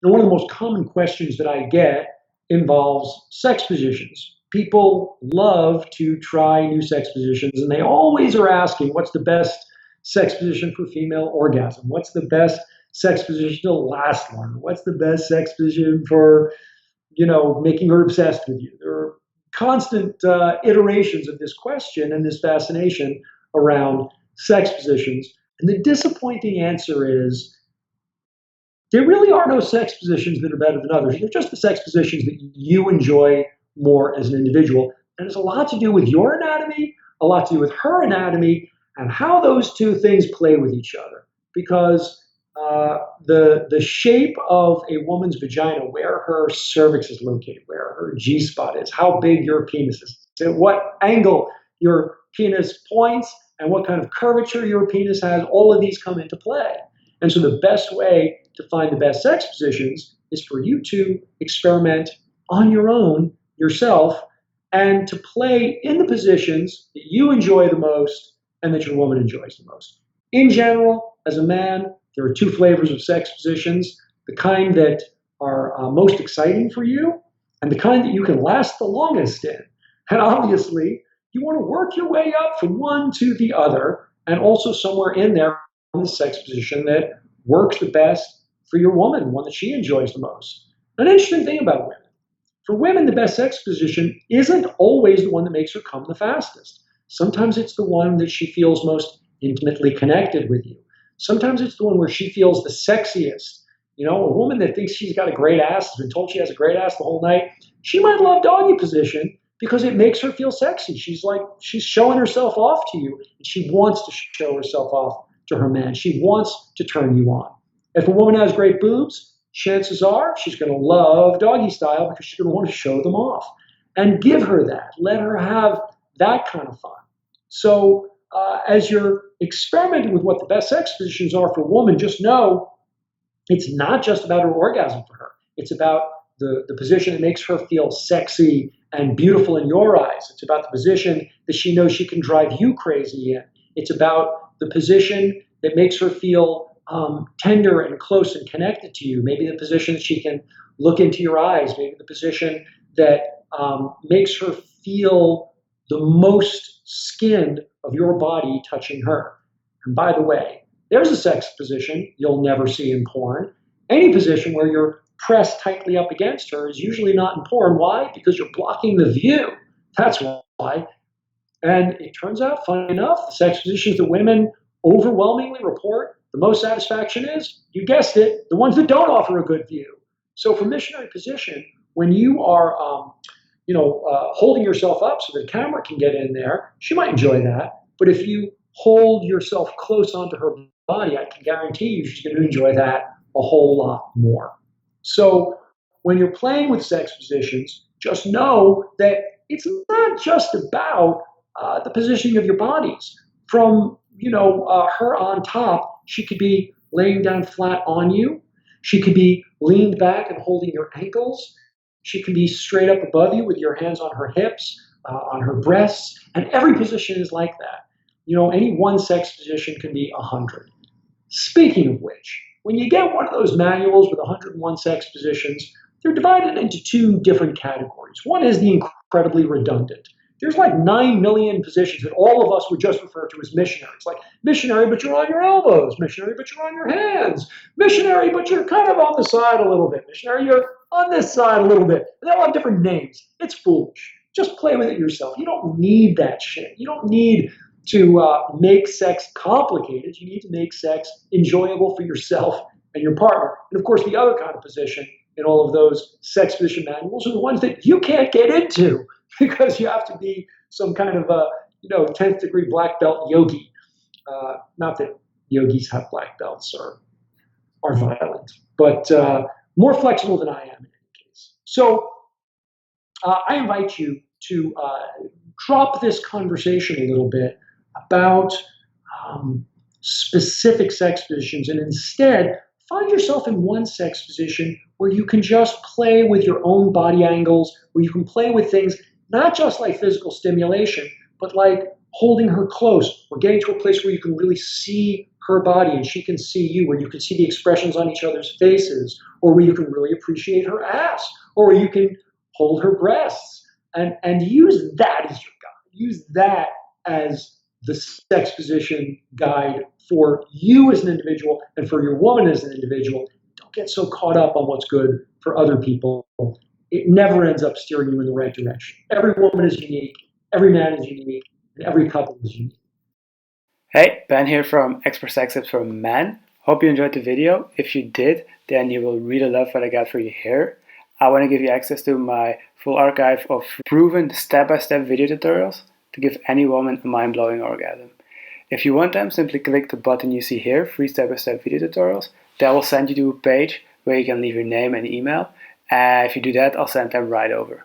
And one of the most common questions that I get involves sex positions. People love to try new sex positions, and they always are asking, what's the best sex position for female orgasm? What's the best sex position to last longer? What's the best sex position for, making her obsessed with you? There are constant iterations of this question and this fascination around sex positions. And the disappointing answer is there really are no sex positions that are better than others. They're just the sex positions that you enjoy more as an individual. And it's a lot to do with your anatomy, a lot to do with her anatomy, and how those two things play with each other. Because the shape of a woman's vagina, where her cervix is located, where her G-spot is, how big your penis is, at what angle your penis points, and what kind of curvature your penis has, all of these come into play. And so the best way to find the best sex positions is for you to experiment on your own, yourself, and to play in the positions that you enjoy the most and that your woman enjoys the most. In general, as a man, there are two flavors of sex positions: the kind that are most exciting for you and the kind that you can last the longest in. And obviously, you want to work your way up from one to the other, and also somewhere in there, the sex position that works the best for your woman, one that she enjoys the most. An interesting thing about women: for women, the best sex position isn't always the one that makes her come the fastest. Sometimes it's the one that she feels most intimately connected with you. Sometimes it's the one where she feels the sexiest. A woman that thinks she's got a great ass, has been told she has a great ass the whole night, she might love doggy position because it makes her feel sexy. She's showing herself off to you, and she wants to show herself off to her man. She wants to turn you on. If a woman has great boobs, chances are she's going to love doggy style because she's going to want to show them off. And give her that. Let her have that kind of fun. So as you're experimenting with what the best sex positions are for a woman, just know it's not just about her orgasm for her. It's about the position that makes her feel sexy and beautiful in your eyes. It's about the position that she knows she can drive you crazy in. It's about the position that makes her feel tender and close and connected to you. Maybe the position that she can look into your eyes. Maybe the position that makes her feel the most skin of your body touching her. And by the way, there's a sex position you'll never see in porn. Any position where you're pressed tightly up against her is usually not in porn. Why? Because you're blocking the view. That's why. And it turns out, funny enough, the sex positions that women overwhelmingly report the most satisfaction is, you guessed it, the ones that don't offer a good view. So for missionary position, when you are holding yourself up so the camera can get in there, she might enjoy that. But if you hold yourself close onto her body, I can guarantee you she's going to enjoy that a whole lot more. So when you're playing with sex positions, just know that it's not just about the positioning of your bodies. From her on top, she could be laying down flat on you. She could be leaned back and holding your ankles. She can be straight up above you with your hands on her hips, on her breasts, and every position is like that. Any one sex position can be 100. Speaking of which, when you get one of those manuals with 101 sex positions, they're divided into two different categories. One is the incredibly redundant. There's like 9 million positions that all of us would just refer to as missionary. It's like missionary, but you're on your elbows. Missionary, but you're on your hands. Missionary, but you're kind of on the side a little bit. Missionary, you're on this side a little bit. And they all have different names. It's foolish. Just play with it yourself. You don't need that shit. You don't need to make sex complicated. You need to make sex enjoyable for yourself and your partner. And of course, the other kind of position in all of those sex position manuals are the ones that you can't get into because you have to be some kind of 10th degree black belt yogi. Not that yogis have black belts or are violent, but more flexible than I am in any case. So I invite you to drop this conversation a little bit about specific sex positions and instead find yourself in one sex position where you can just play with your own body angles, where you can play with things not just like physical stimulation, but like holding her close or getting to a place where you can really see her body and she can see you, where you can see the expressions on each other's faces, or where you can really appreciate her ass, or where you can hold her breasts, and use that as your guide. Use that as the sex position guide for you as an individual and for your woman as an individual. Don't get so caught up on what's good for other people. It never ends up steering you in the right direction. Every woman is unique, every man is unique, and every couple is unique. Hey, Ben here from Expert Sex Tips for Men. Hope you enjoyed the video. If you did, then you will really love what I got for you here. I want to give you access to my full archive of proven step-by-step video tutorials to give any woman a mind-blowing orgasm. If you want them, simply click the button you see here, free step-by-step video tutorials. That will send you to a page where you can leave your name and email. And if you do that, I'll send them right over.